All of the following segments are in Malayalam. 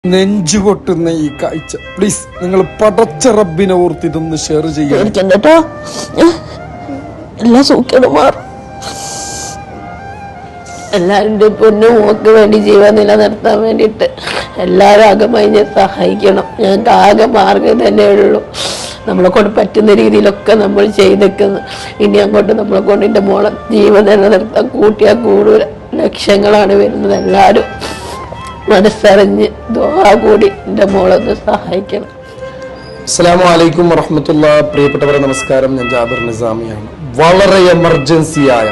നെഞ്ചുകൊട്ടുന്ന ഈ കാഴ്ച പ്ലീസ് നിങ്ങൾ പടച്ച റബ്ബിനെ ഓർത്ത് ഇതൊന്ന് ഷെയർ ചെയ്യാം. കേട്ടോ എല്ലാ സൂക്കേടും മാറും. എല്ലാവരുടെ പൊന്നും മോക്ക് വേണ്ടി ജീവൻ നിലനിർത്താൻ വേണ്ടിയിട്ട് എല്ലാവരും അകമഴിഞ്ഞ് സഹായിക്കണം. ഞങ്ങൾക്ക് ആകെ മാർഗം തന്നെ ഉള്ളൂ. നമ്മളെ കൊണ്ട് പറ്റുന്ന രീതിയിലൊക്കെ നമ്മൾ ചെയ്തേക്കുന്നു. ഇനി അങ്ങോട്ട് നമ്മളെ കൊണ്ട് എൻ്റെ മോളെ ജീവൻ നിലനിർത്താൻ കൂട്ടിയാൽ കൂടുതൽ ലക്ഷ്യങ്ങളാണ് വരുന്നത്. എല്ലാവരും മനസ്സറിഞ്ഞ് ദുആ കൂടി എൻ്റെ മോളൊന്ന് സഹായിക്കണം. അസ്സലാമു അലൈക്കും വറഹ്മത്തുള്ളാഹി. പ്രിയപ്പെട്ടവരെ നമസ്കാരം. ഞാൻ ജാബിർ നിസാമിയാണ്. വളരെ എമർജൻസിയായ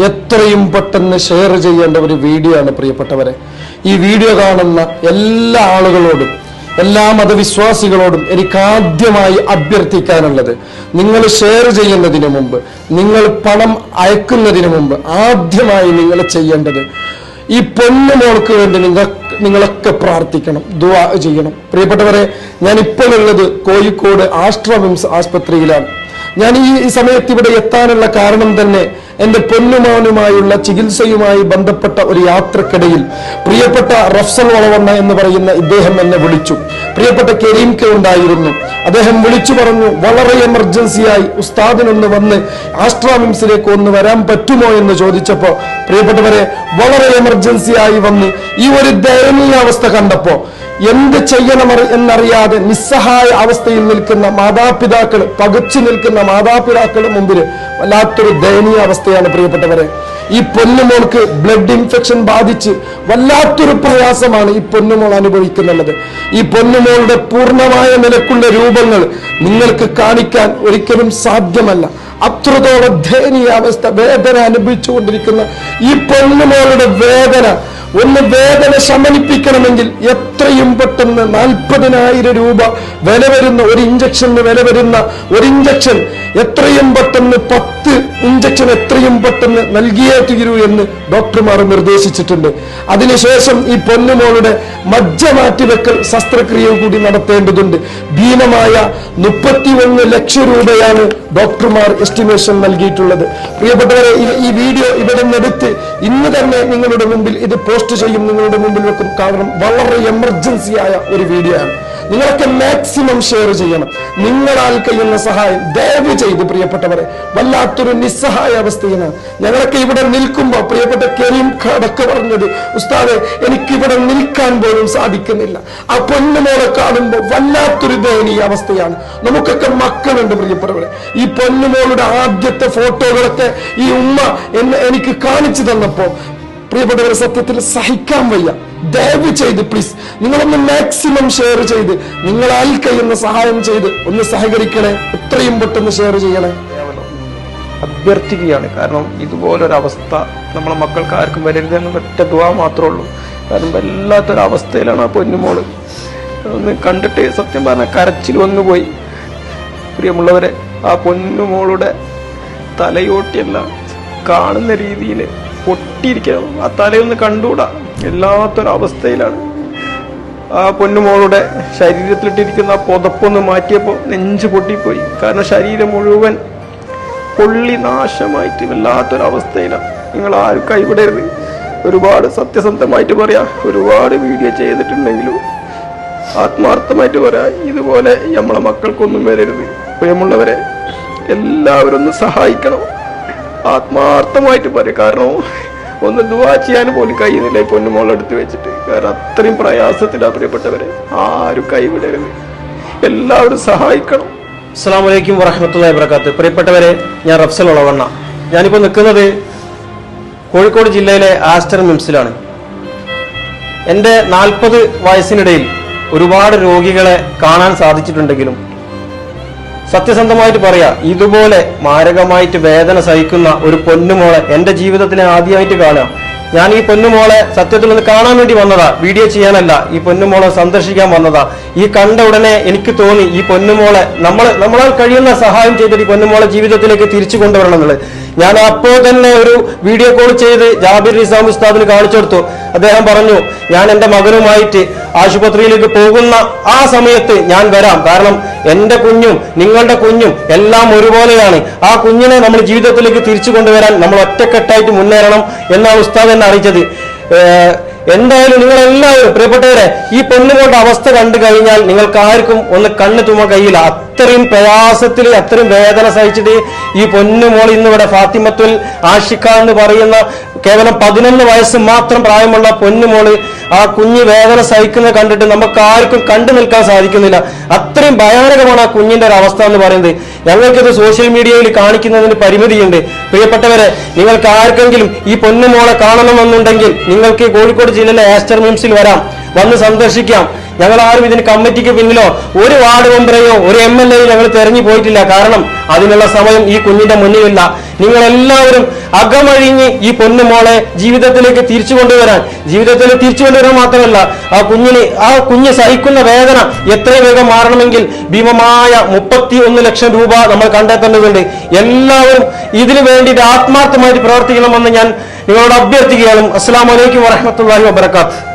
എത്രയും പെട്ടെന്ന് ഷെയർ ചെയ്യേണ്ട ഒരു വീഡിയോ ആണ് പ്രിയപ്പെട്ടവരെ. ഈ വീഡിയോ കാണുന്ന എല്ലാ ആളുകളോടും എല്ലാ മതവിശ്വാസികളോടും എനിക്ക് ആദ്യമായി അഭ്യർത്ഥിക്കാനുള്ളത്, നിങ്ങൾ ഷെയർ ചെയ്യുന്നതിന് മുമ്പ്, നിങ്ങൾ പണം അയക്കുന്നതിന് മുമ്പ് ആദ്യമായി നിങ്ങൾ ചെയ്യേണ്ടത് ഈ പൊന്നുമോൾക്ക് വേണ്ടി നിങ്ങളൊക്കെ പ്രാർത്ഥിക്കണം, ദുആ ചെയ്യണം. പ്രിയപ്പെട്ടവരെ, ഞാൻ ഇപ്പോൾ ഉള്ളത് കോഴിക്കോട് ആസ്ട്രോമിംസ് ആസ്പത്രിയിലാണ്. ഞാൻ ഈ സമയത്ത് ഇവിടെ എത്താനുള്ള കാരണം തന്നെ എന്റെ പൊന്നുമോനുമായുള്ള ചികിത്സയുമായി ബന്ധപ്പെട്ട ഒരു യാത്രക്കിടയിൽ പ്രിയപ്പെട്ട റഫ്സൽ വളവണ്ണ എന്ന് പറയുന്ന ഇദ്ദേഹം എന്നെ വിളിച്ചു. പ്രിയപ്പെട്ട കരീം കെ ഉണ്ടായിരുന്നു. അദ്ദേഹം വിളിച്ചു പറഞ്ഞു, വളരെ എമർജൻസിയായി ഉസ്താദിനൊന്ന് വന്ന് ആസ്ട്രോമിംസിലേക്ക് ഒന്ന് വരാൻ പറ്റുമോ എന്ന് ചോദിച്ചപ്പോ, പ്രിയപ്പെട്ടവരെ, വളരെ എമർജൻസിയായി വന്ന് ഈ ഒരു ദയനീയാവസ്ഥ കണ്ടപ്പോ എന്ത് ചെയ്യണം എന്നറിയാതെ നിസ്സഹായ അവസ്ഥയിൽ നിൽക്കുന്ന മാതാപിതാക്കൾ, പകച്ചു നിൽക്കുന്ന മാതാപിതാക്കളുടെ മുമ്പിൽ വല്ലാത്തൊരു ദയനീയ അവസ്ഥയാണ് പ്രിയപ്പെട്ടവരെ. ഈ പൊന്നുമോൾക്ക് ബ്ലഡ് ഇൻഫെക്ഷൻ ബാധിച്ച് വല്ലാത്തൊരു പ്രയാസമാണ് ഈ പൊന്നുമോൾ അനുഭവിക്കുന്നുള്ളത്. ഈ പൊന്നുമോളുടെ പൂർണ്ണമായ നിലക്കുള്ള രൂപങ്ങൾ നിങ്ങൾക്ക് കാണിക്കാൻ ഒരിക്കലും സാധ്യമല്ല. അത്രത്തോളം ദയനീയാവസ്ഥ, വേദന അനുഭവിച്ചുകൊണ്ടിരിക്കുന്ന ഈ പൊന്നുമോളുടെ വേദന ശമനിപ്പിക്കണമെങ്കിൽ എത്രയും പെട്ടെന്ന് 40,000 രൂപ വില വരുന്ന ഒരു ഇഞ്ചക്ഷൻ എത്രയും പെട്ടെന്ന് 10 ഇഞ്ചക്ഷൻ എത്രയും പെട്ടെന്ന് നൽകിയേ തീരൂ എന്ന് ഡോക്ടർമാർ നിർദ്ദേശിച്ചിട്ടുണ്ട്. അതിനുശേഷം ഈ പൊന്നുമോളുടെ മജ്ജ മാറ്റിവെക്കൽ ശസ്ത്രക്രിയ കൂടി നടത്തേണ്ടതുണ്ട്. ഭീമമായ 31 ലക്ഷം രൂപയാണ് ഡോക്ടർമാർ എസ്റ്റിമേഷൻ നൽകിയിട്ടുള്ളത്. പ്രിയപ്പെട്ടവരെ, ഈ വീഡിയോ ഇവിടെ നിന്നെടുത്ത് ഇന്ന് തന്നെ നിങ്ങളുടെ മുമ്പിൽ ഇത് പോസ്റ്റ് ചെയ്യും, നിങ്ങളുടെ മുമ്പിൽ വെക്കും. കാരണം വളരെ എമർജൻസി ആയ ഒരു വീഡിയോ ആണ്. നിങ്ങളൊക്കെ മാക്സിമം ഷെയർ ചെയ്യണം. നിങ്ങളാൽ കഴിയുന്ന സഹായം ദയവ് ചെയ്ത് പ്രിയപ്പെട്ടവരെ. വല്ലാത്തൊരു നിസ്സഹായ അവസ്ഥയാണ്. ഞങ്ങളൊക്കെ ഇവിടെ നിൽക്കുമ്പോൾ പ്രിയപ്പെട്ട കരീം ഖടക്ക് പറഞ്ഞത്, ഉസ്താദെ, എനിക്കിവിടെ നിൽക്കാൻ പോലും സാധിക്കുന്നില്ല. ആ പൊന്നുമോളെ കാണുമ്പോൾ വല്ലാത്തൊരു ദയനീയ അവസ്ഥയാണ്. നമുക്കൊക്കെ മക്കളുണ്ട് പ്രിയപ്പെട്ടവരെ. ഈ പൊന്നുമോളുടെ ആദ്യത്തെ ഫോട്ടോകളൊക്കെ ഈ ഉമ്മ എനിക്ക് കാണിച്ചു തന്നപ്പോ പ്രിയപ്പെട്ടവരെ, സത്യത്തിൽ സഹിക്കാൻ വയ്യ. ദയവ് ചെയ്ത് പ്ലീസ് നിങ്ങളൊന്ന് മാക്സിമം ഷെയർ ചെയ്ത് നിങ്ങളാൽ കഴിയുന്ന സഹായം ചെയ്ത് ഒന്ന് സഹകരിക്കണേ. എത്രയും പെട്ടെന്ന് ഷെയർ ചെയ്യണേ അഭ്യർത്ഥിക്കുകയാണ്. കാരണം ഇതുപോലൊരവസ്ഥ നമ്മളെ മക്കൾക്ക് ആർക്കും വരരുതെന്ന് ഒറ്റ ദുആ മാത്രമേ ഉള്ളൂ. കാരണം വല്ലാത്തൊരവസ്ഥയിലാണ് ആ പൊന്നുമോള്. ഒന്ന് കണ്ടിട്ട് സത്യം പറഞ്ഞാൽ കരച്ചിൽ വന്നുപോയി. പ്രിയമുള്ളവരെ, ആ പൊന്നുമോളുടെ തലയോട്ടിയല്ല കാണുന്ന രീതിയിൽ പൊട്ടിയിരിക്കണം. ആ തലയൊന്ന് കണ്ടുകൂടാ, എല്ലാത്തൊരവസ്ഥയിലാണ്. ആ പൊന്നുമോളുടെ ശരീരത്തിലിട്ടിരിക്കുന്ന ആ പുതപ്പൊന്ന് മാറ്റിയപ്പോൾ നെഞ്ച് പൊട്ടിപ്പോയി. കാരണം ശരീരം മുഴുവൻ പൊള്ളി നാശമായിട്ട് വല്ലാത്തൊരവസ്ഥയിലാണ്. നിങ്ങൾ ആരും കൈവിടരുത്. ഒരുപാട് സത്യസന്ധമായിട്ട് പറയാം, ഒരുപാട് വീഡിയോ ചെയ്തിട്ടുണ്ടെങ്കിലും ആത്മാർത്ഥമായിട്ട് പറയാം, ഇതുപോലെ നമ്മളെ മക്കൾക്കൊന്നും വരരുത്. പ്രിയമുള്ളവരെ, എല്ലാവരും ഒന്ന് സഹായിക്കണം. ആത്മാർത്ഥമായിട്ട് പറയും. കാരണം ഒന്ന് ദുആ ചെയ്യാൻ പോലും കഴിയുന്നില്ല ഈ പൊന്നുമോളെടുത്ത് വെച്ചിട്ട്. കാരണം അത്രയും പ്രയാസത്തിലാണ് പ്രിയപ്പെട്ടവരെ. ആരും കൈവിടരുത്, എല്ലാവരും സഹായിക്കണം. അസ്സലാമു അലൈക്കും വറഹ്മത്തുള്ളാഹി വബറകാതുഹു. പ്രിയപ്പെട്ടവരെ, ഞാൻ റഫ്സൽ വളവണ്ണ. ഞാനിപ്പോൾ നിൽക്കുന്നത് കോഴിക്കോട് ജില്ലയിലെ ആസ്റ്റർ മിംസിലാണ്. എൻ്റെ 40 വയസ്സിനിടയിൽ ഒരുപാട് രോഗികളെ കാണാൻ സാധിച്ചിട്ടുണ്ടെങ്കിലും സത്യസന്ധമായിട്ട് പറയാ, ഇതുപോലെ മാരകമായിട്ട് വേദന സഹിക്കുന്ന ഒരു പൊന്നുമോളെ എൻ്റെ ജീവിതത്തിലെ ആദ്യമായിട്ട് കാണാം. ഞാൻ ഈ പൊന്നുമോളെ സത്യത്തിൽ ഒന്ന് കാണാൻ വേണ്ടി വന്നതാ, വീഡിയോ ചെയ്യാനല്ല. ഈ പൊന്നുമോളെ സന്ദർശിക്കാൻ വന്നതാ. ഈ കണ്ട ഉടനെ എനിക്ക് തോന്നി, ഈ പൊന്നുമോളെ നമ്മളാൽ കഴിയുന്ന സഹായം ചെയ്തിട്ട് ഈ പൊന്നുമോളെ ജീവിതത്തിലേക്ക് തിരിച്ചു കൊണ്ടുവരണം എന്നുള്ളത്. ഞാൻ അപ്പോൾ തന്നെ ഒരു വീഡിയോ കോൾ ചെയ്ത് ജാബിർ നിസാമി ഉസ്താദിന് കാണിച്ചു കൊടുത്തു. അദ്ദേഹം പറഞ്ഞു, ഞാൻ എൻ്റെ മകനുമായിട്ട് ആശുപത്രിയിലേക്ക് പോകുന്ന ആ സമയത്ത് ഞാൻ വരാം. കാരണം എൻ്റെ കുഞ്ഞും നിങ്ങളുടെ കുഞ്ഞും എല്ലാം ഒരുപോലെയാണ്. ആ കുഞ്ഞിനെ നമ്മൾ ജീവിതത്തിലേക്ക് തിരിച്ചു കൊണ്ടുവരാൻ നമ്മൾ ഒറ്റക്കെട്ടായിട്ട് മുന്നേറണം എന്നാണ് ഉസ്താദ് എന്നെ അറിയിച്ചത്. എന്തായാലും നിങ്ങളെല്ലാവരും പ്രിയപ്പെട്ടവരെ ഈ പൊന്നുമോളുടെ അവസ്ഥ കണ്ടു കഴിഞ്ഞാൽ നിങ്ങൾക്ക് ആർക്കും ഒന്ന് കണ്ണു തുമ്മാൻ കഴിയില്ല. അത്രയും പ്രയാസത്തിൽ അത്രയും വേദന സഹിച്ചിട്ട് ഈ പൊന്നുമോൾ ഇന്നിവിടെ ഫാത്തിമത്തുൽ ആഷിഖ എന്ന് പറയുന്ന കേവലം 11 വയസ്സ് മാത്രം പ്രായമുള്ള പൊന്നുമോള് ആ കുഞ്ഞ് വേദന സഹിക്കുന്നത് കണ്ടിട്ട് നമുക്ക് ആർക്കും കണ്ടു നിൽക്കാൻ സാധിക്കുന്നില്ല. അത്രയും ഭയാനകമാണ് ആ കുഞ്ഞിന്റെ ഒരു അവസ്ഥ എന്ന് പറയുന്നത്. ഞങ്ങൾക്കിത് സോഷ്യൽ മീഡിയയിൽ കാണിക്കുന്നതിന് പരിമിതിയുണ്ട്. പ്രിയപ്പെട്ടവരെ, നിങ്ങൾക്ക് ആർക്കെങ്കിലും ഈ പൊന്നുമോളെ കാണണമെന്നുണ്ടെങ്കിൽ നിങ്ങൾക്ക് കോഴിക്കോട് ജില്ലയിലെ ആസ്റ്റർ മിംസിൽ വരാം, വന്ന് സന്ദർശിക്കാം. ഞങ്ങൾ ആരും ഇതിന് കമ്മിറ്റിക്ക് പിന്നിലോ ഒരു വാർഡ് മെമ്പറെയോ ഒരു MLA ഞങ്ങൾ തെരഞ്ഞു പോയിട്ടില്ല. കാരണം അതിനുള്ള സമയം ഈ കുഞ്ഞിന്റെ മുന്നിലില്ല. നിങ്ങളെല്ലാവരും അകമഴിഞ്ഞ് ഈ പൊന്നുമോളെ ജീവിതത്തിലേക്ക് തിരിച്ചു കൊണ്ടുവരാൻ മാത്രമല്ല, ആ കുഞ്ഞ് സഹിക്കുന്ന വേദന എത്രയും വേഗം മാറണമെങ്കിൽ ഭീമമായ 31 ലക്ഷം രൂപ നമ്മൾ കണ്ടെത്തേണ്ടതുണ്ട്. എല്ലാവരും ഇതിനു വേണ്ടിയിട്ട് ആത്മാർത്ഥമായിട്ട് പ്രവർത്തിക്കണമെന്ന് ഞാൻ നിങ്ങളോട് അഭ്യർത്ഥിക്കുകയാണ്. അസ്സലാമു അലൈക്കും വറഹ്മത്തുള്ളാഹി വബറകാതുഹു.